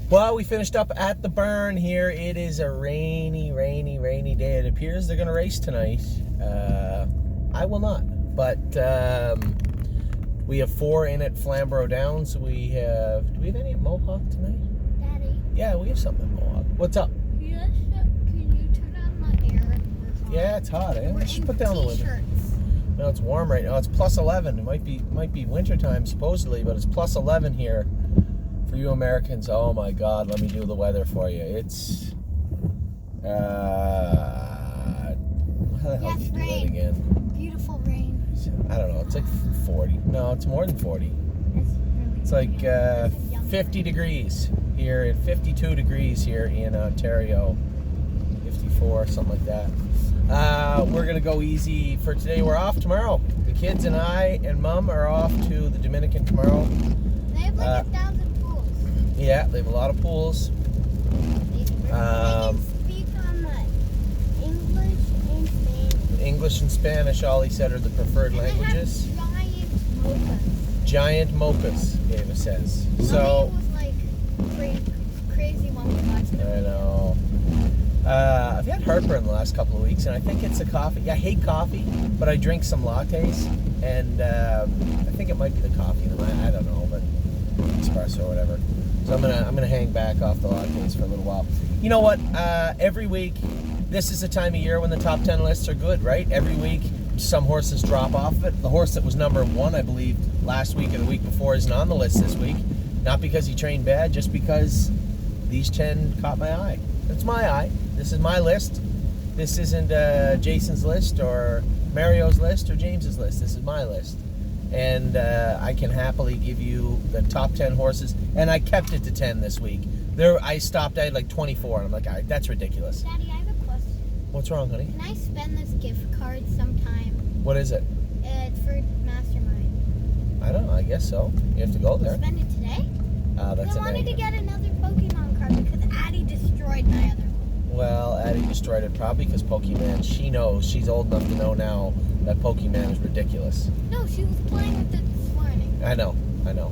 Well, we finished up at the burn here. It is a rainy day. It appears they're going to race tonight. I will not. But we have 4 in at Flamborough Downs. Do we have any at Mohawk tonight? Daddy. Yeah, we have something at Mohawk. What's up? Yes, can you turn on the air? Yeah, it's hot, eh? We're Let's in put down the window. t-shirts. No, it's warm right now. It's plus 11. It might be wintertime supposedly, but it's plus 11 here. For you Americans, oh my God, let me do the weather for you. It's, how the hell do you do that again? Beautiful rain. I don't know, it's like 40. No, it's more than 40. It's like 50 degrees here, and 52 degrees here in Ontario. 54, something like that. We're going to go easy for today. We're off tomorrow. The kids and I and Mom are off to the Dominican tomorrow. They have like 1,000 pools. Yeah, they have a lot of pools. They can speak on the English and Spanish. English and Spanish, Ollie said, are the preferred And languages. they have giant mochas. Giant mochas, Ava says. So, Mommy was like crazy when we watched it. I know. I've had heartburn the last couple of weeks, and I think it's the coffee. I hate coffee, but I drink some lattes, and I think it might be the coffee. I don't know, but espresso or whatever. So I'm gonna hang back off the lattes for a little while. You know what? Every week, this is the time of year when the top 10 lists are good, right? Every week, some horses drop off of it. The horse that was number 1, I believe, last week or the week before isn't on the list this week. Not because he trained bad, just because these 10 caught my eye. It's my eye. This is my list. This isn't Jason's list or Mario's list or James's list. This is my list. And I can happily give you the top 10 horses. And I kept it to 10 this week. I had like 24. And I'm like, all right, that's ridiculous. Daddy, I have a question. What's wrong, honey? Can I spend this gift card sometime? What is it? It's for Mastermind. I don't know. I guess so. You have to go there. Spend it today? That's I wanted to get another Pokemon card because Addie destroyed my other one. Well, Addie destroyed it probably because Pokemon, she knows, she's old enough to know now that Pokemon is ridiculous. No, she was playing with it this morning. I know.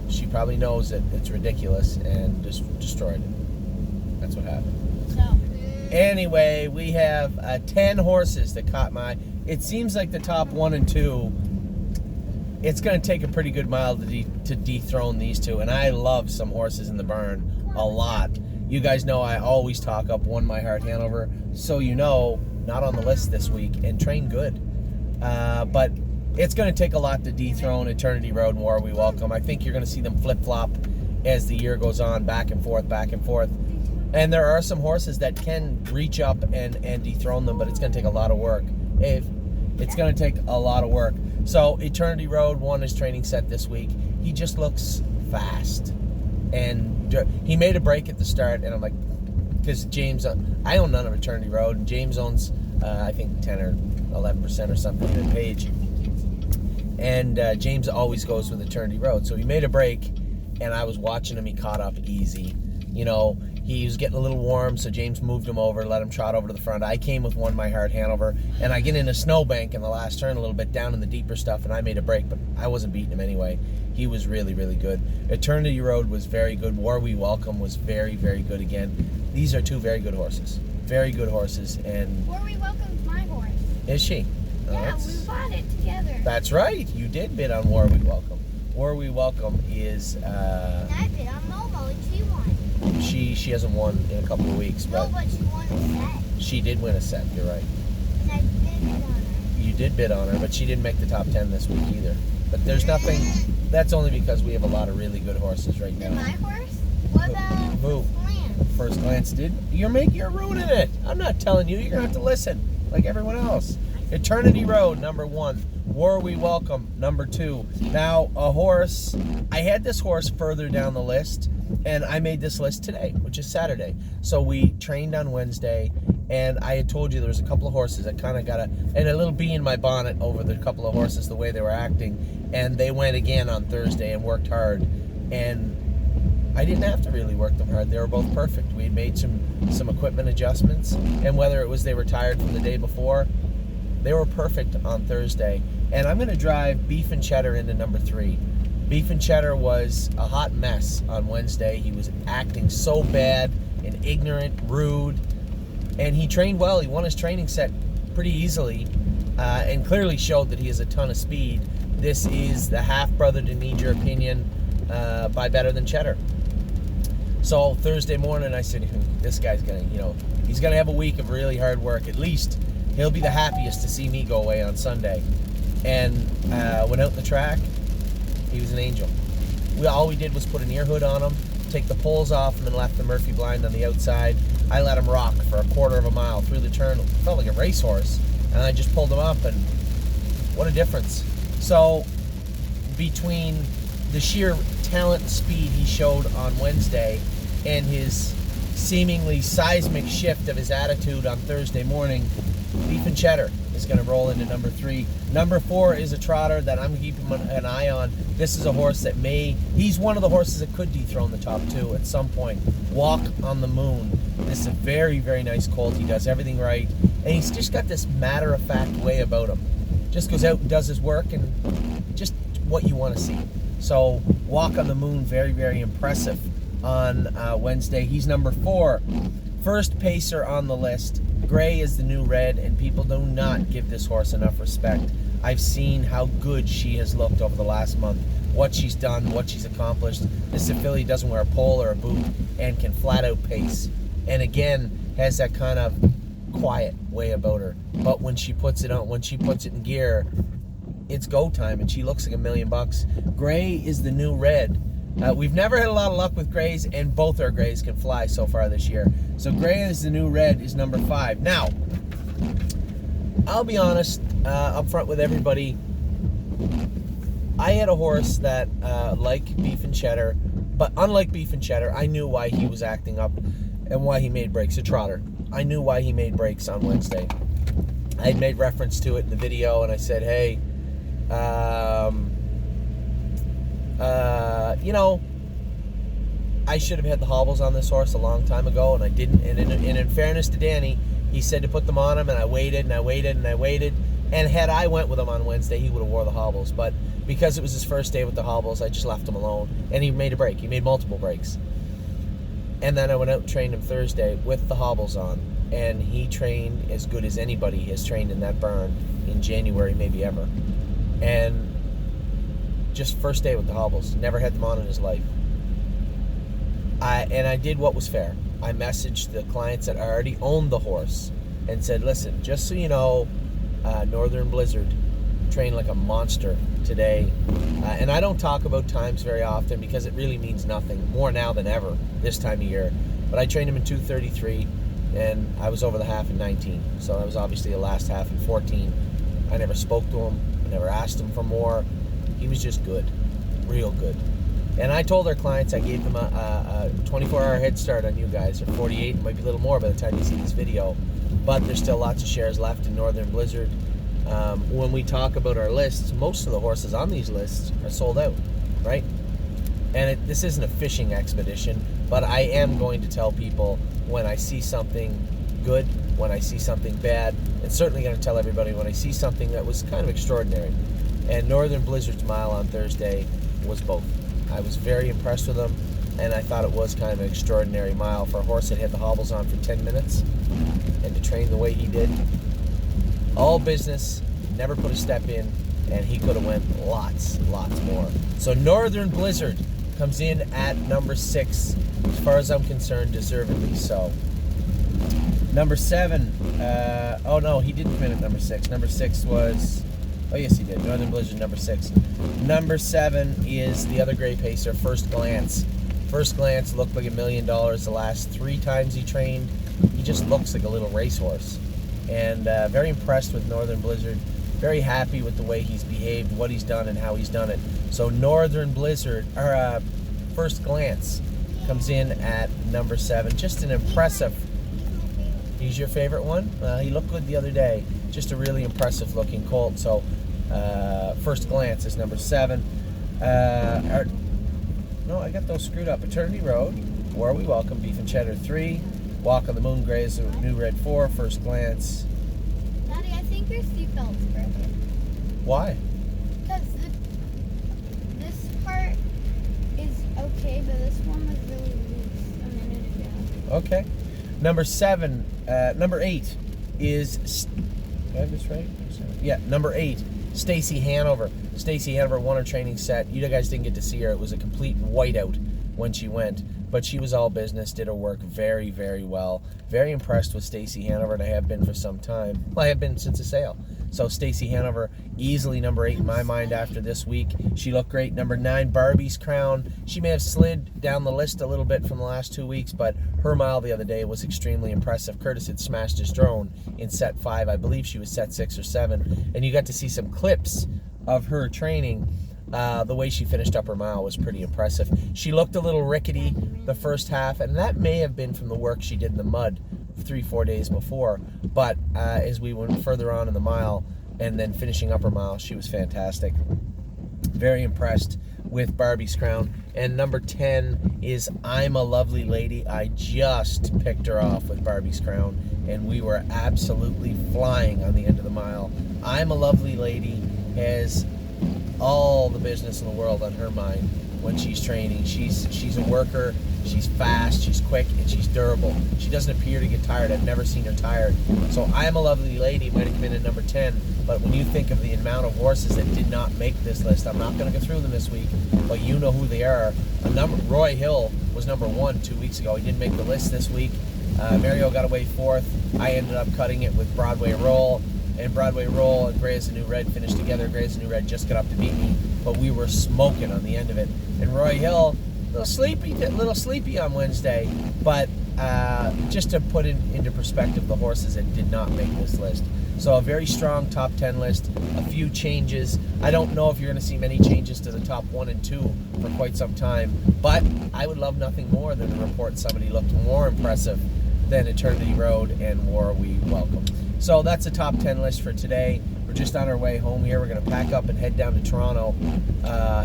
She probably knows that it's ridiculous and just destroyed it. That's what happened. So. Anyway, we have 10 horses that caught my eye. It seems like the top 1 and 2, it's going to take a pretty good mile to dethrone these 2. And I love some horses in the burn a lot. You guys know I always talk up One My Heart Hanover. So you know, not on the list this week, and train good. But it's going to take a lot to dethrone Eternity Road and War We Welcome. I think you're going to see them flip-flop as the year goes on, back and forth. And there are some horses that can reach up and dethrone them, but it's going to take a lot of work. It's going to take a lot of work. So Eternity Road won his training set this week. He just looks fast. And he made a break at the start, and I'm like, because James, I own none of Eternity Road, and James owns, I think, 10 or 11% or something in Page. And James always goes with Eternity Road. So he made a break, and I was watching him. He caught up easy. You know, he was getting a little warm, so James moved him over, let him trot over to the front. I came with One My Heart Hanover, and I get in a snowbank in the last turn a little bit down in the deeper stuff, and I made a break, but I wasn't beating him anyway. He was really good. Eternity Road was very good. War We Welcome was very good again. These are 2 very good horses. Very good horses. And War We Welcome's my horse. Is she? Yeah, we bought it together. That's right. You did bid on War We Welcome. War We Welcome is... And I bid on Momo and she won. She hasn't won in a couple of weeks, No, but she won a set. She did win a set, you're right. And I bid on her. You did bid on her, but she didn't make the top 10 this week either. But there's nothing... That's only because we have a lot of really good horses right now. And my horse? What about Who? First Glance did. You're ruining it. I'm not telling you. You're going to have to listen like everyone else. Eternity Road, number 1. War We Welcome, number 2. Now, a horse... I had this horse further down the list, and I made this list today, which is Saturday. So we trained on Wednesday, and I had told you there was a couple of horses that kind of got a little bee in my bonnet over the couple of horses, the way they were acting. And they went again on Thursday and worked hard. And I didn't have to really work them hard. They were both perfect. We had made some equipment adjustments. And whether it was they were tired from the day before, they were perfect on Thursday. And I'm going to drive Beef and Cheddar into number 3. Beef and Cheddar was a hot mess on Wednesday. He was acting so bad and ignorant, rude, and he trained well. He won his training set pretty easily, and clearly showed that he has a ton of speed. This is the half-brother to need your opinion by Better Than Cheddar. So Thursday morning, I said, this guy's gonna, he's gonna have a week of really hard work. At least he'll be the happiest to see me go away on Sunday. And went out in the track. He was an angel. All we did was put an ear hood on him, take the poles off him, and left the Murphy blind on the outside. I let him rock for a quarter of a mile through the turn. It felt like a racehorse. And I just pulled him up, and what a difference. So between the sheer talent and speed he showed on Wednesday and his seemingly seismic shift of his attitude on Thursday morning, Beef and Cheddar is going to roll into number 3. Number 4 is a trotter that I'm keeping an eye on. This is a horse that he's one of the horses that could dethrone the top 2 at some point. Walk on the Moon. This is a very, very nice colt. He does everything right. And he's just got this matter-of-fact way about him. Just goes out and does his work, and just what you want to see. So Walk on the Moon, very, very impressive on Wednesday. He's number 4. First pacer on the list. Gray is the new red, and people do not give this horse enough respect. I've seen how good she has looked over the last month, what she's done, what she's accomplished. This filly doesn't wear a pole or a boot and can flat out pace. And again, has that kind of quiet way about her. But when she puts it on, when she puts it in gear, it's go time, and she looks like $1 million. Gray is the new red. We've never had a lot of luck with grays, and both our grays can fly so far this year. So Gray is the new red is number 5. Now, I'll be honest up front with everybody. I had a horse that, like Beef and Cheddar, but unlike Beef and Cheddar, I knew why he was acting up and why he made breaks. A trotter. I knew why he made breaks on Wednesday. I had made reference to it in the video, and I said, hey, I should have had the hobbles on this horse a long time ago, and I didn't. And in fairness to Danny, he said to put them on him, and I waited and I waited and I waited. And had I went with him on Wednesday, he would have wore the hobbles. But because it was his first day with the hobbles, I just left him alone. And he made a break. He made multiple breaks. And then I went out and trained him Thursday with the hobbles on. And he trained as good as anybody has trained in that barn in January, maybe ever. And just first day with the hobbles. Never had them on in his life. I did what was fair. I messaged the clients that already owned the horse and said, listen, just so you know, Northern Blizzard trained like a monster today. And I don't talk about times very often because it really means nothing. More now than ever this time of year. But I trained him in 2:33, and I was over the half in 19. So that was obviously the last half in 14. I never spoke to him. I never asked him for more. He was just good. Real good. And I told our clients I gave them a 24-hour head start on you guys, or 48, it might be a little more by the time you see this video. But there's still lots of shares left in Northern Blizzard. When we talk about our lists, most of the horses on these lists are sold out, right? And this isn't a fishing expedition, but I am going to tell people when I see something good, when I see something bad, and certainly going to tell everybody when I see something that was kind of extraordinary. And Northern Blizzard's mile on Thursday was both. I was very impressed with him, and I thought it was kind of an extraordinary mile for a horse that had the hobbles on for 10 minutes, and to train the way he did. All business, never put a step in, and he could have went lots more. So Northern Blizzard comes in at number 6, as far as I'm concerned, deservedly so. Number 7, oh no, he didn't come in at number 6. Number 6 was... Oh, yes, he did. Northern Blizzard, number 6. Number 7 is the other gray pacer, First Glance. First Glance looked like $1 million the last 3 times he trained. He just looks like a little racehorse. And very impressed with Northern Blizzard. Very happy with the way he's behaved, what he's done, and how he's done it. So Northern Blizzard, or First Glance, comes in at number 7. Just an impressive... He's your favorite one? He looked good the other day. Just a really impressive looking colt. So First Glance is number 7. No, I got those screwed up. Eternity Road, Where We Welcome, Beef and Cheddar 3. Walk on the Moon, Gray is New Red 4. First Glance. Daddy, I think your seatbelt's broken. Why? Because this part okay, but this one was really loose a minute ago. Okay. Number 8 is. Do I have this right? Yeah, number 8, Stacy Hanover. Stacy Hanover won her training set. You guys didn't get to see her. It was a complete whiteout when she went, but she was all business, did her work very, very well. Very impressed with Stacy Hanover, and I have been for some time. Well, I have been since the sale. So Stacy Hanover, easily number 8 in my mind after this week. She looked great. Number 9, Barbie's Crown. She may have slid down the list a little bit from the last 2 weeks, but her mile the other day was extremely impressive. Curtis had smashed his drone in set 5. I believe she was set 6 or 7. And you got to see some clips of her training. The way she finished up her mile was pretty impressive. She looked a little rickety the first half, and that may have been from the work she did in the mud 3-4 days before. But as we went further on in the mile and then finishing up her mile, she was fantastic. Very impressed with Barbie's Crown. And number 10 is I'm a Lovely Lady. I just picked her off with Barbie's Crown, and we were absolutely flying on the end of the mile. I'm a Lovely Lady has all the business in the world on her mind when she's training. She's a worker, she's fast, she's quick, and she's durable. She doesn't appear to get tired. I've never seen her tired. So I'm a Lovely Lady might have been at number 10, but when you think of the amount of horses that did not make this list, I'm not going to go through them this week, but you know who they are. Roy Hill was number 1 2 weeks ago. He didn't make the list this week. Mario got away 4th. I ended up cutting it with Broadway Roll. And Broadway Roll and Gray as a New Red finished together. Gray as a New Red just got up to beat me, but we were smoking on the end of it. And Roy Hill, a little sleepy on Wednesday, but just to put into perspective the horses that did not make this list. So a very strong top 10 list, a few changes. I don't know if you're going to see many changes to the top 1 and 2 for quite some time, but I would love nothing more than to report somebody looked more impressive than Eternity Road and War We Welcome. So that's the top 10 list for today. We're just on our way home here. We're going to pack up and head down to Toronto,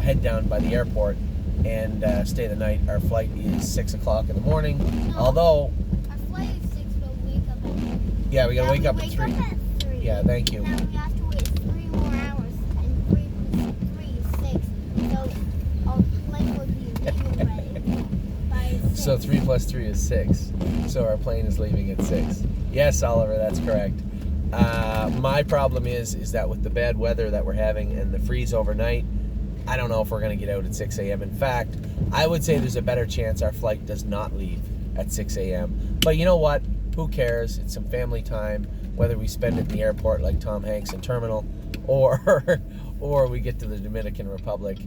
head down by the airport, and stay the night. Our flight is 6 o'clock in the morning. No, Although, our flight is 6, but we wake up at yeah, we got to wake up at wake 3. Up at 3. Yeah, thank you. Now we have to wait 3 more hours, and 3 plus 3 is 6. So our plane will be leaving ready by 6. So 3 plus 3 is 6. So our plane is leaving at 6. Yes, Oliver, that's correct. My problem is that with the bad weather that we're having and the freeze overnight, I don't know if we're going to get out at 6 a.m. In fact, I would say there's a better chance our flight does not leave at 6 a.m. But you know what? Who cares? It's some family time, whether we spend it in the airport like Tom Hanks in Terminal, or we get to the Dominican Republic.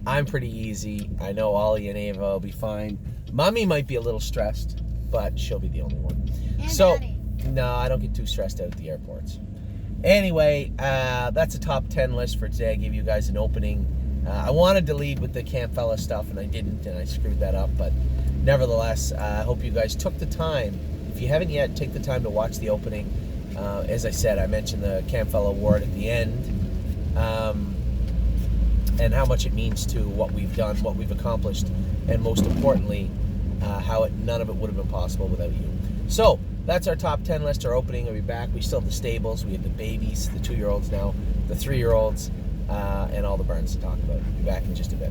I'm pretty easy. I know Ollie and Ava will be fine. Mommy might be a little stressed, but she'll be the only one. And So, Daddy. no, I don't get too stressed out at the airports. Anyway, that's a top 10 list for today. I gave you guys an opening. I wanted to lead with the Camp Fella stuff, and I didn't, and I screwed that up. But nevertheless, I hope you guys took the time. If you haven't yet, take the time to watch the opening. As I said, I mentioned the Camp Fella Award at the end, and how much it means to what we've done, what we've accomplished, and most importantly, how none of it would have been possible without you. So, that's our top 10 list, our opening. I'll be back. We still have the stables. We have the babies, the 2-year-olds now, the 3-year-olds, and all the barns to talk about. Be back in just a bit.